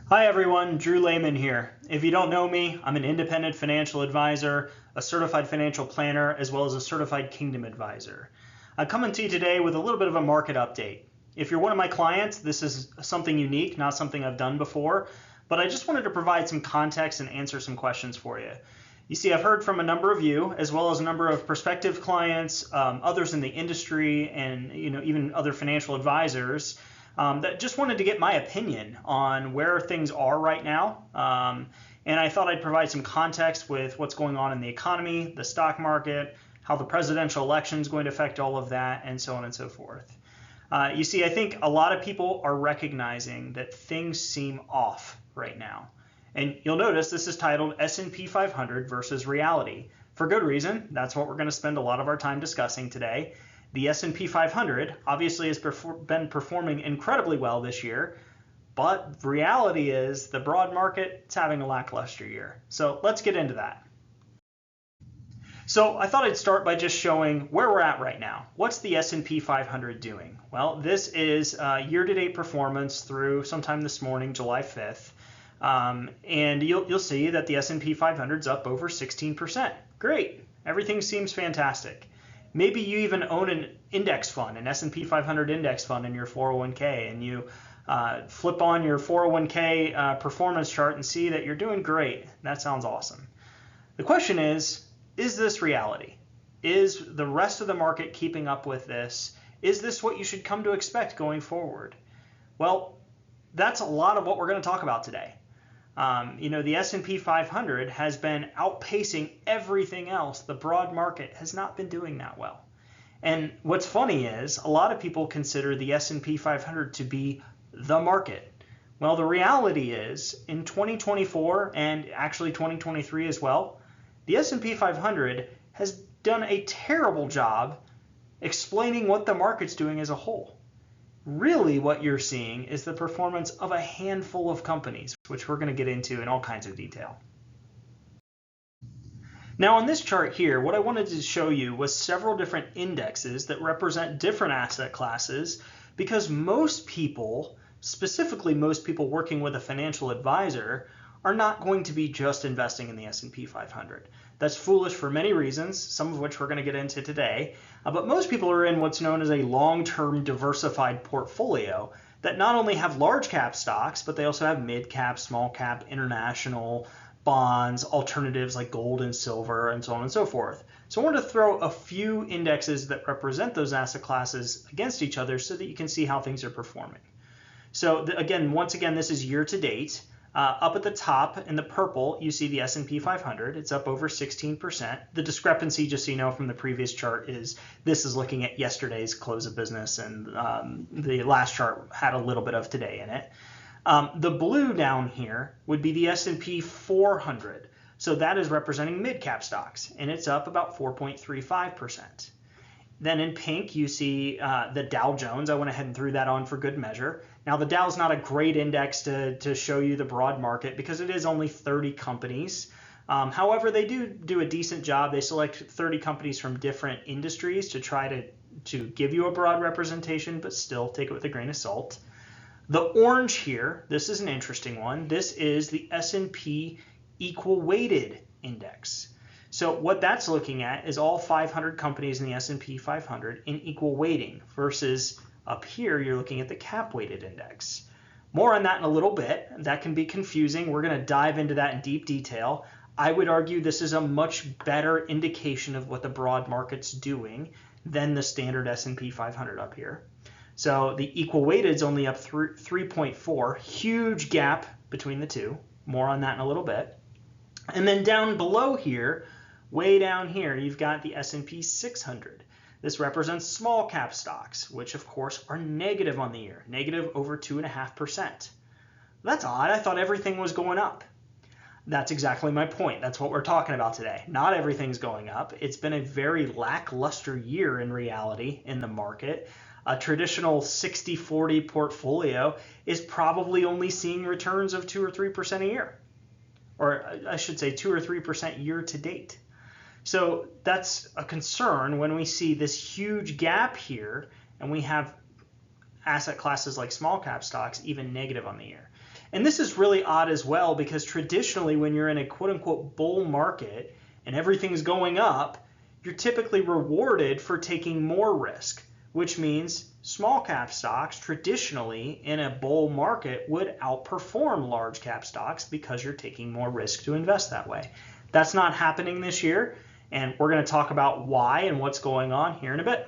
Hi everyone, Drew Lehman here. If you don't know me, I'm an independent financial advisor, a certified financial planner, as well as a certified Kingdom advisor. I'm coming to you today with a little bit of a market update. If you're one of my clients, this is something unique, not something I've done before, but I just wanted to provide some context and answer some questions for you. You see, I've heard from a number of you, as well as a number of prospective clients, others in the industry, and even other financial advisors that just wanted to get my opinion on where things are right now. And I thought I'd provide some context with what's going on in the economy, the stock market, how the presidential election is going to affect all of that, and so on and so forth. You see, I think a lot of people are recognizing that things seem off right now. And you'll notice this is titled S&P 500 versus reality. For good reason. That's what we're going to spend a lot of our time discussing today. The S&P 500 obviously has been performing incredibly well this year, but reality is the broad market is having a lackluster year. So let's get into that. So I thought I'd start by just showing where we're at right now. What's the S&P 500 doing? Well, this is year-to-date performance through sometime this morning, July 5th. And you'll see that the S&P 500 is up over 16%. Great. Everything seems fantastic. Maybe you even own an index fund, an S&P 500 index fund in your 401k, and you flip on your 401k performance chart and see that you're doing great. That sounds awesome. The question is this reality? Is the rest of the market keeping up with this? Is this what you should come to expect going forward? Well, that's a lot of what we're going to talk about today. The S&P 500 has been outpacing everything else. The broad market has not been doing that well. And what's funny is a lot of people consider the S&P 500 to be the market. Well, the reality is in 2024 and actually 2023 as well, the S&P 500 has done a terrible job explaining what the market's doing as a whole. Really what you're seeing is the performance of a handful of companies, which we're going to get into in all kinds of detail. Now on this chart here, what I wanted to show you was several different indexes that represent different asset classes, because most people, specifically most people working with a financial advisor, are not going to be just investing in the S&P 500. That's foolish for many reasons, some of which we're going to get into today. But most people are in what's known as a long-term diversified portfolio that not only have large cap stocks, but they also have mid cap, small cap, international, bonds, alternatives like gold and silver, and so on and so forth. So I wanted to throw a few indexes that represent those asset classes against each other so that you can see how things are performing. So once again, this is year to date. Up at the top in the purple, you see the S&P 500. It's up over 16%. The discrepancy, just so you know from the previous chart, is this is looking at yesterday's close of business, and the last chart had a little bit of today in it. The blue down here would be the S&P 400. So that is representing mid-cap stocks, and it's up about 4.35%. Then in pink, you see the Dow Jones. I went ahead and threw that on for good measure. Now, the Dow is not a great index to show you the broad market because it is only 30 companies. However, they do a decent job. They select 30 companies from different industries to try to give you a broad representation, but still take it with a grain of salt. The orange here, this is an interesting one. This is the S&P Equal Weighted Index. So what that's looking at is all 500 companies in the S&P 500 in equal weighting versus up here you're looking at the cap weighted index. More on that in a little bit. That can be confusing. We're going to dive into that in deep detail. I would argue this is a much better indication of what the broad market's doing than the standard S&P 500 up here. So the equal weighted is only up 3.4. Huge gap between the two. More on that in a little bit. And then down below here, way down here, you've got the S&P 600. This represents small cap stocks, which of course are negative on the year, negative over 2.5%. That's odd. I thought everything was going up. That's exactly my point. That's what we're talking about today. Not everything's going up. It's been a very lackluster year in reality in the market. A traditional 60-40 portfolio is probably only seeing returns of 2 or 3% a year. Or I should say 2 or 3% year to date. So that's a concern when we see this huge gap here and we have asset classes like small cap stocks even negative on the year. And this is really odd as well because traditionally when you're in a quote unquote bull market and everything's going up, you're typically rewarded for taking more risk, which means small cap stocks traditionally in a bull market would outperform large cap stocks because you're taking more risk to invest that way. That's not happening this year, and we're going to talk about why and what's going on here in a bit.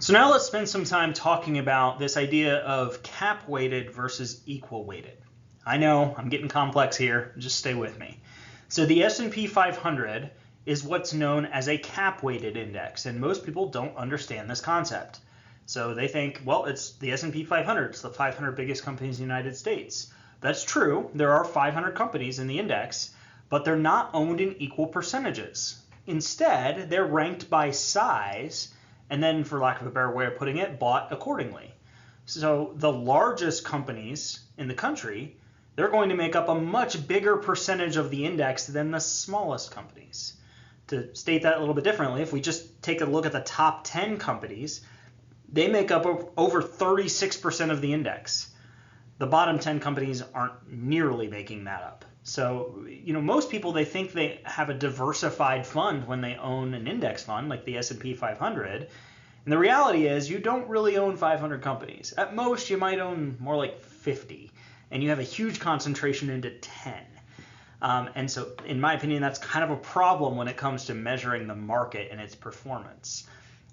So now let's spend some time talking about this idea of cap weighted versus equal weighted. I know I'm getting complex here, just stay with me. So the S&P 500 is what's known as a cap weighted index, and most people don't understand this concept. So they think, well, it's the S&P 500, it's the 500 biggest companies in the United States. That's true, there are 500 companies in the index, but they're not owned in equal percentages. Instead, they're ranked by size, and then, for lack of a better way of putting it, bought accordingly. So the largest companies in the country, they're going to make up a much bigger percentage of the index than the smallest companies. To state that a little bit differently, if we just take a look at the top 10 companies, they make up over 36% of the index. The bottom 10 companies aren't nearly making that up. So, most people, they think they have a diversified fund when they own an index fund like the S&P 500. And the reality is you don't really own 500 companies. At most, you might own more like 50, and you have a huge concentration into 10. And so, in my opinion, that's kind of a problem when it comes to measuring the market and its performance.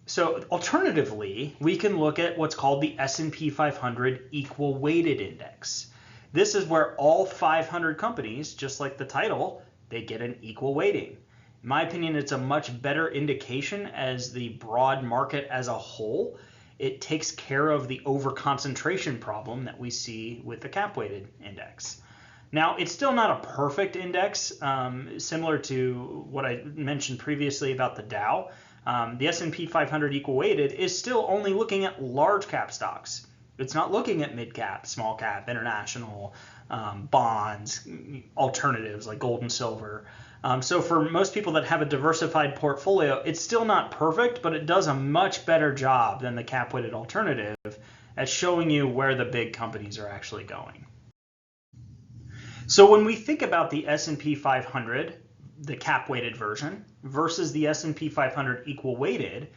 So, alternatively, we can look at what's called the S&P 500 Equal Weighted Index. This is where all 500 companies, just like the title, they get an equal weighting. In my opinion, it's a much better indication as the broad market as a whole. It takes care of the overconcentration problem that we see with the cap-weighted index. Now, it's still not a perfect index, similar to what I mentioned previously about the Dow. The S&P 500 Equal Weighted is still only looking at large cap stocks. It's not looking at mid cap, small cap, international, bonds, alternatives like gold and silver. So for most people that have a diversified portfolio, it's still not perfect, but it does a much better job than the cap-weighted alternative at showing you where the big companies are actually going. So when we think about the S&P 500, the cap-weighted version, versus the S&P 500 equal weighted,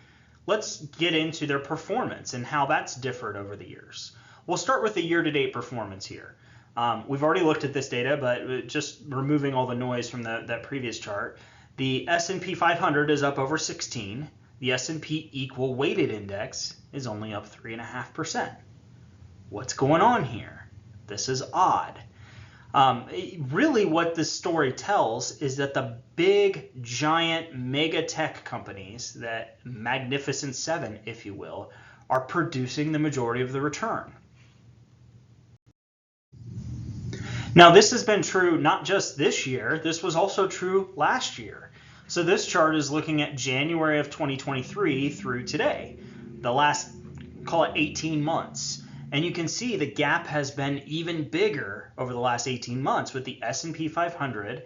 let's get into their performance and how that's differed over the years. We'll start with the year-to-date performance here. We've already looked at this data, but just removing all the noise from that previous chart, the S&P 500 is up over 16. The S&P Equal Weighted Index is only up 3.5%. What's going on here? This is odd. Really what this story tells is that the big, giant, mega tech companies, that Magnificent Seven, if you will, are producing the majority of the return. Now, this has been true not just this year, this was also true last year. So this chart is looking at January of 2023 through today, the last, call it 18 months. And you can see the gap has been even bigger over the last 18 months with the S&P 500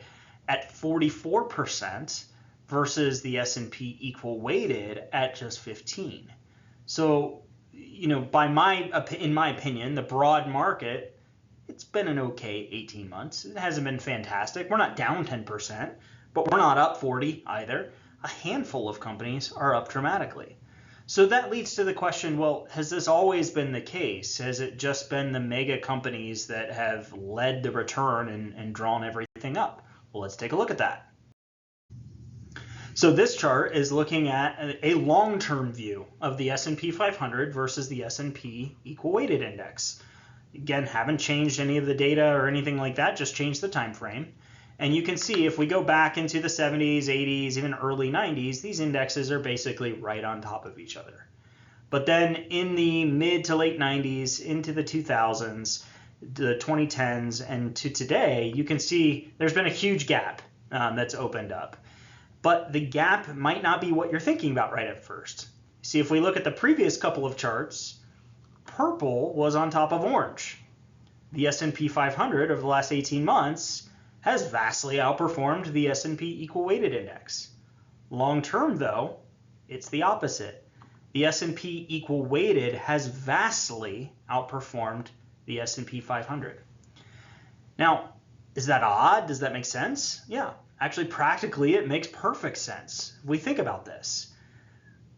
at 44% versus the S&P Equal Weighted at just 15. So, in my opinion, the broad market, it's been an okay 18 months. It hasn't been fantastic. We're not down 10%, but we're not up 40 either. A handful of companies are up dramatically. So that leads to the question, well, has this always been the case? Has it just been the mega companies that have led the return and drawn everything up? Well, let's take a look at that. So this chart is looking at a long-term view of the S&P 500 versus the S&P Equal Weighted Index. Again, haven't changed any of the data or anything like that, just changed the time frame. And you can see if we go back into the 70s, 80s, even early 90s, these indexes are basically right on top of each other. But then in the mid to late 90s, into the 2000s, the 2010s, and to today, you can see there's been a huge gap that's opened up. But the gap might not be what you're thinking about right at first. See, if we look at the previous couple of charts, purple was on top of orange. The S&P 500 over the last 18 months has vastly outperformed the S&P Equal Weighted Index. Long term, though, it's the opposite. The S&P Equal Weighted has vastly outperformed the S&P 500. Now, is that odd? Does that make sense? Yeah, actually, practically, it makes perfect sense. If we think about this.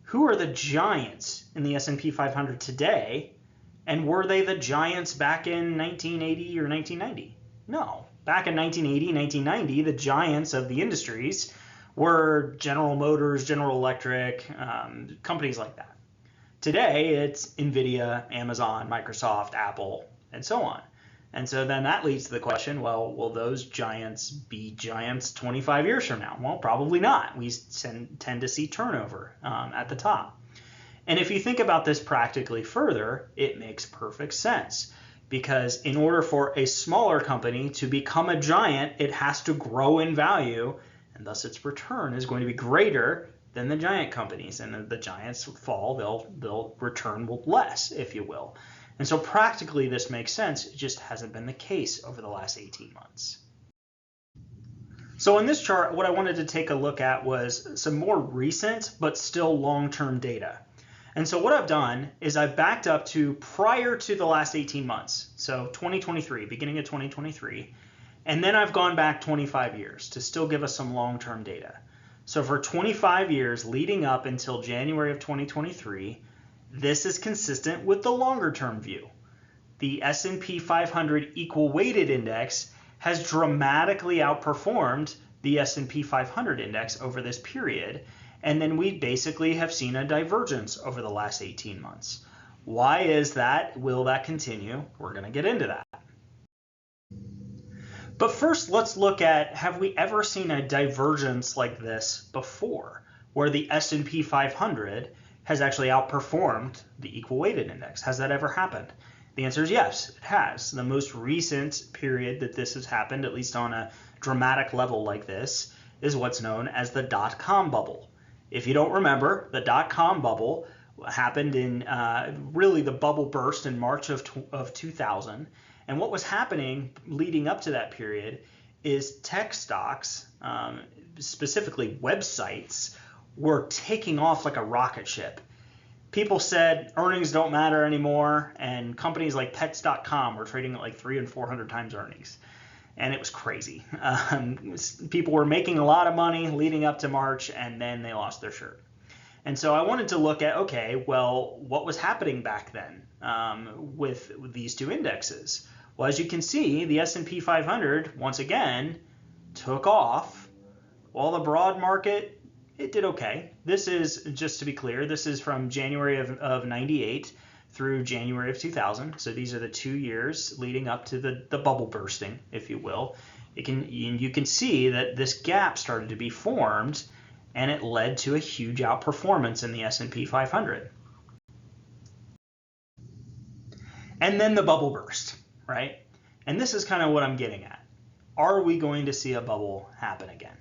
Who are the giants in the S&P 500 today, and were they the giants back in 1980 or 1990? No. Back in 1980, 1990, the giants of the industries were General Motors, General Electric, companies like that. Today, it's NVIDIA, Amazon, Microsoft, Apple, and so on. And so then that leads to the question, well, will those giants be giants 25 years from now? Well, probably not. We tend to see turnover at the top. And if you think about this practically further, it makes perfect sense. Because in order for a smaller company to become a giant, it has to grow in value, and thus its return is going to be greater than the giant companies. And the giants fall, they'll return less, if you will. And so practically this makes sense, it just hasn't been the case over the last 18 months. So in this chart, what I wanted to take a look at was some more recent but still long-term data. And so what I've done is I've backed up to prior to the last 18 months, so 2023, beginning of 2023, and then I've gone back 25 years to still give us some long-term data. So for 25 years leading up until January of 2023, this is consistent with the longer-term view. The S&P 500 equal weighted index has dramatically outperformed the S&P 500 index over this period, and then we basically have seen a divergence over the last 18 months. Why is that? Will that continue? We're going to get into that. But first, let's look at, have we ever seen a divergence like this before, where the S&P 500 has actually outperformed the equal weighted index? Has that ever happened? The answer is yes, it has. The most recent period that this has happened, at least on a dramatic level like this, is what's known as the dot-com bubble. If you don't remember, the dot-com bubble happened in, really the bubble burst in March of 2000. And what was happening leading up to that period is tech stocks, specifically websites, were taking off like a rocket ship. People said earnings don't matter anymore, and companies like Pets.com were trading at like 300 and 400 times earnings. And it was crazy. People were making a lot of money leading up to March, and then they lost their shirt. And so I wanted to look at, okay, well, what was happening back then with these two indexes? Well, as you can see, the S&P 500, once again, took off, while the broad market, it did okay. This is, just to be clear, this is from January of 98 through January of 2000. So these are the 2 years leading up to the bubble bursting, if you will. You can see that this gap started to be formed, and it led to a huge outperformance in the S&P 500. And then the bubble burst, right? And this is kind of what I'm getting at. Are we going to see a bubble happen again?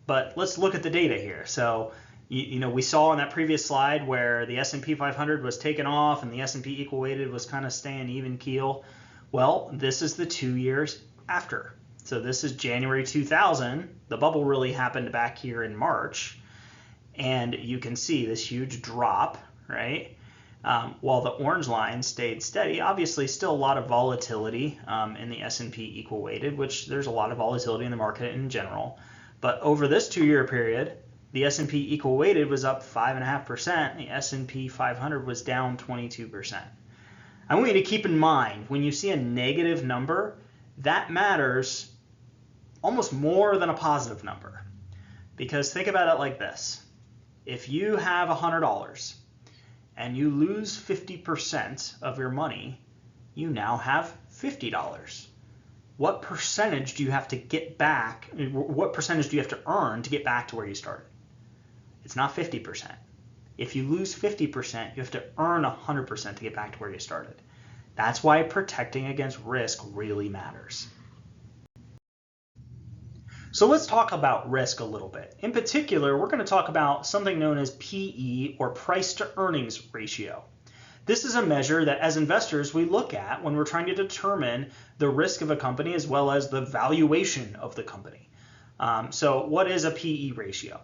But let's look at the data here. So, you know, we saw on that previous slide where the S&P 500 was taken off and the S&P equal weighted was kind of staying even keel. Well, this is the 2 years after. So this is January 2000. The bubble really happened back here in March. And you can see this huge drop, right? While the orange line stayed steady. Obviously, still a lot of volatility in the S&P equal weighted, which there's a lot of volatility in the market in general. But over this 2 year period, the S&P equal weighted was up 5.5%. The S&P 500 was down 22%. I want you to keep in mind, when you see a negative number, that matters almost more than a positive number. Because think about it like this. If you have $100 and you lose 50% of your money, you now have $50. What percentage do you have to get back? What percentage do you have to earn to get back to where you started? It's not 50%. If you lose 50%, you have to earn 100% to get back to where you started. That's why protecting against risk really matters. So let's talk about risk a little bit. In particular, we're going to talk about something known as PE, or price to earnings ratio. This is a measure that as investors we look at when we're trying to determine the risk of a company as well as the valuation of the company. So what is a PE ratio?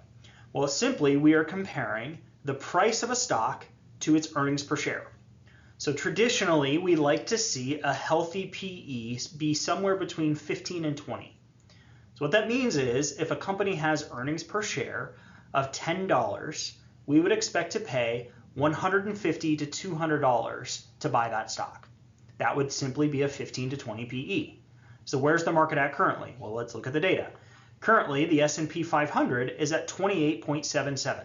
Well, simply we are comparing the price of a stock to its earnings per share. So traditionally, we like to see a healthy PE be somewhere between 15 and 20. So what that means is if a company has earnings per share of $10, we would expect to pay $150 to $200 to buy that stock. That would simply be a 15 to 20 PE. So where's the market at currently? Well, let's look at the data. Currently, the S&P 500 is at 28.77.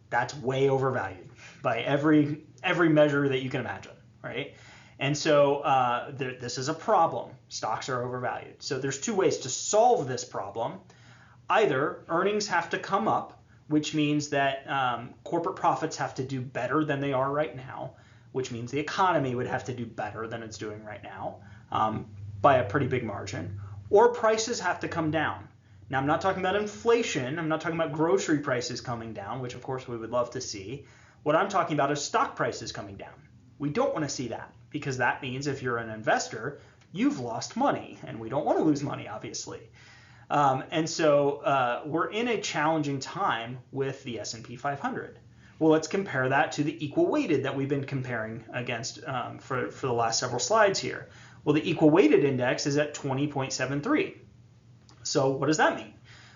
That's way overvalued by every measure that you can imagine, right? And so this is a problem. Stocks are overvalued. So there's two ways to solve this problem. Either earnings have to come up, which means that corporate profits have to do better than they are right now, which means the economy would have to do better than it's doing right now by a pretty big margin, or prices have to come down. Now, I'm not talking about inflation. I'm not talking about grocery prices coming down, which of course we would love to see. What I'm talking about is stock prices coming down. We don't want to see that because that means if you're an investor, you've lost money, and we don't want to lose money, obviously. And so we're in a challenging time with the S&P 500. Well, let's compare that to the equal weighted that we've been comparing against for the last several slides here. Well, the equal weighted index is at 20.73. So what does that mean?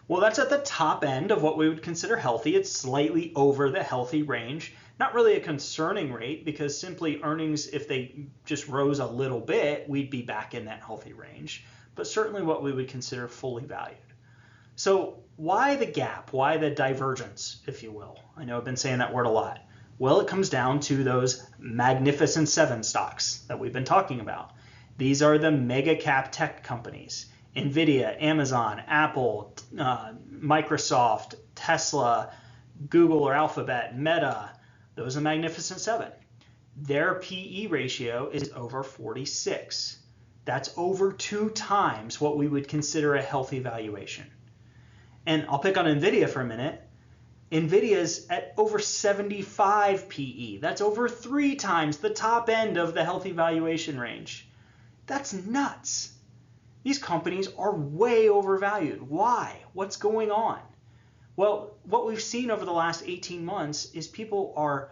Well, that's at the top end of what we would consider healthy. It's slightly over the healthy range. Not really a concerning rate because simply earnings, if they just rose a little bit, we'd be back in that healthy range, but certainly what we would consider fully valued. So why the gap? Why the divergence, if you will? I know I've been saying that word a lot. Well, it comes down to those Magnificent Seven stocks that we've been talking about. These are the mega cap tech companies. NVIDIA, Amazon, Apple, Microsoft, Tesla, Google or Alphabet, Meta, those are Magnificent Seven. Their PE ratio is over 46. That's over 2 times what we would consider a healthy valuation. And I'll pick on NVIDIA for a minute. NVIDIA's at over 75 PE. That's over 3 times the top end of the healthy valuation range. That's nuts. These companies are way overvalued. Why? What's going on? Well, what we've seen over the last 18 months is people are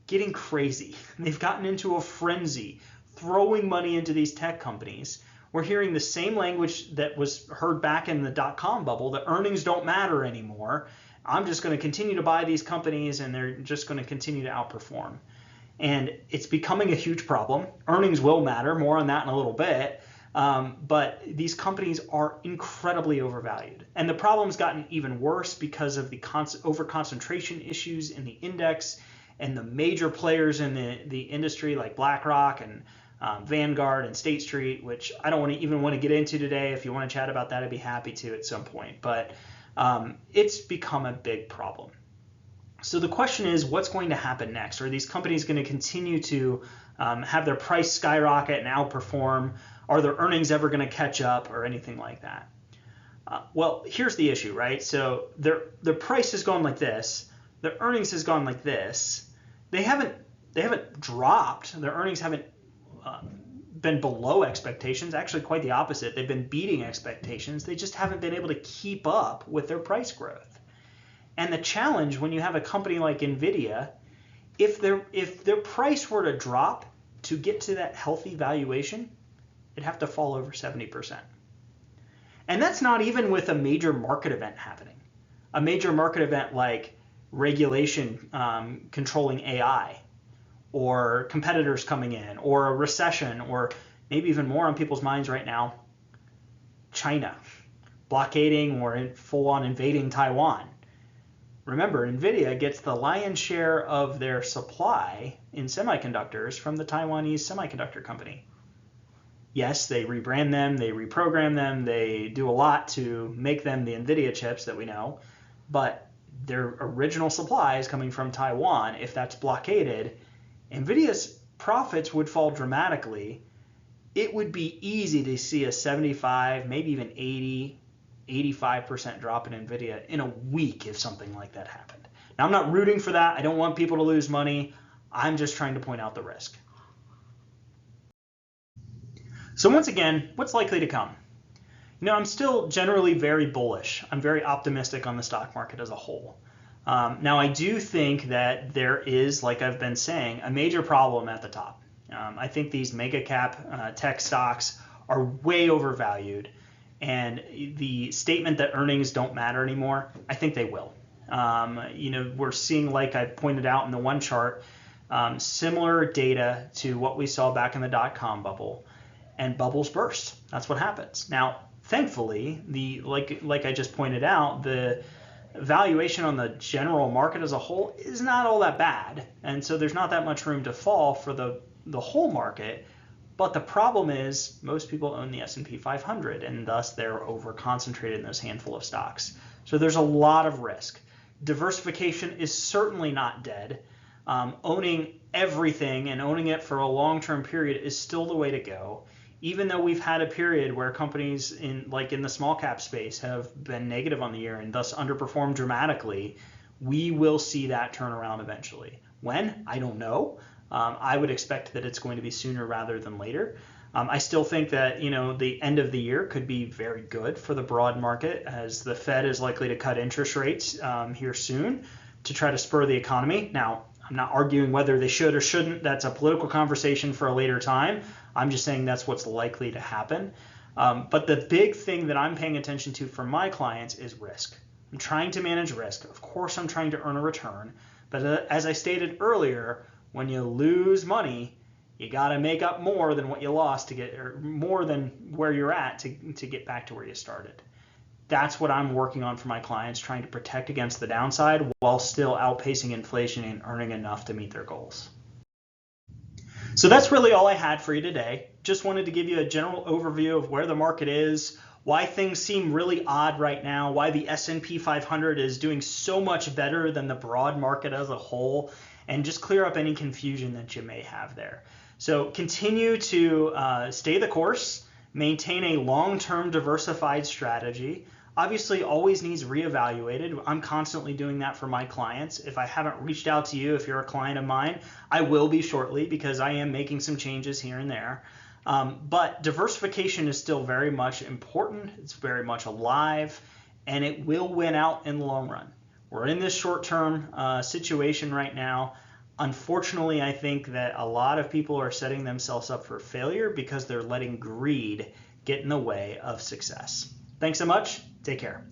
getting crazy. They've gotten into a frenzy, throwing money into these tech companies. We're hearing the same language that was heard back in the dot-com bubble, that earnings don't matter anymore. I'm just going to continue to buy these companies and they're just going to continue to outperform. And it's becoming a huge problem. Earnings will matter, more on that in a little bit. But these companies are incredibly overvalued. And the problem's gotten even worse because of the over-concentration issues in the index and the major players in the industry like BlackRock and Vanguard and State Street, which I don't even want to get into today. If you want to chat about that, I'd be happy to at some point. But it's become a big problem. So the question is, what's going to happen next? Are these companies going to continue to have their price skyrocket and outperform? Are their earnings ever going to catch up or anything like that? Well, here's the issue, right? So their price has gone like this. Their earnings has gone like this. They haven't dropped. Their earnings haven't been below expectations. Actually, quite the opposite. They've been beating expectations. They just haven't been able to keep up with their price growth. And the challenge when you have a company like NVIDIA, if their price were to drop to get to that healthy valuation, it'd have to fall over 70%. And that's not even with a major market event happening. A major market event like regulation controlling AI, or competitors coming in, or a recession, or maybe even more on people's minds right now, China blockading or full-on invading Taiwan. Remember, NVIDIA gets the lion's share of their supply in semiconductors from the Taiwanese semiconductor company. Yes, they rebrand them, they reprogram them, they do a lot to make them the NVIDIA chips that we know, but their original supply is coming from Taiwan. If that's blockaded, NVIDIA's profits would fall dramatically. It would be easy to see a 75, maybe even 80, 85% drop in NVIDIA in a week if something like that happened. Now, I'm not rooting for that. I don't want people to lose money. I'm just trying to point out the risk. So once again, what's likely to come? I'm still generally very bullish. I'm very optimistic on the stock market as a whole. Now, I do think that there is, like I've been saying, a major problem at the top. I think these mega cap tech stocks are way overvalued, and the statement that earnings don't matter anymore, I think they will. We're seeing, like I pointed out in the one chart, similar data to what we saw back in the dot-com bubble, and bubbles burst. That's what happens. Now, thankfully, like I just pointed out, the valuation on the general market as a whole is not all that bad, and so there's not that much room to fall for the whole market. But the problem is most people own the S&P 500, and thus they're over concentrated in those handful of stocks. So there's a lot of risk. Diversification is certainly not dead. Owning everything and owning it for a long-term period is still the way to go. Even though we've had a period where companies in the small cap space have been negative on the year and thus underperformed dramatically, we will see that turn around eventually. When? I don't know. I would expect that it's going to be sooner rather than later. I still think that the end of the year could be very good for the broad market, as the Fed is likely to cut interest rates here soon to try to spur the economy. Now, I'm not arguing whether they should or shouldn't. That's a political conversation for a later time. I'm just saying that's what's likely to happen. But the big thing that I'm paying attention to for my clients is risk. I'm trying to manage risk. Of course, I'm trying to earn a return. But as I stated earlier, when you lose money, you got to make up more than what you lost to get, or more than where you're at to get back to where you started. That's what I'm working on for my clients, trying to protect against the downside while still outpacing inflation and earning enough to meet their goals. So that's really all I had for you today. Just wanted to give you a general overview of where the market is, why things seem really odd right now, why the S&P 500 is doing so much better than the broad market as a whole, and just clear up any confusion that you may have there. So continue to stay the course, maintain a long-term diversified strategy. Obviously, always needs reevaluated. I'm constantly doing that for my clients. If I haven't reached out to you, if you're a client of mine, I will be shortly, because I am making some changes here and there. But diversification is still very much important. It's very much alive, and it will win out in the long run. We're in this short-term situation right now. Unfortunately, I think that a lot of people are setting themselves up for failure because they're letting greed get in the way of success. Thanks so much. Take care.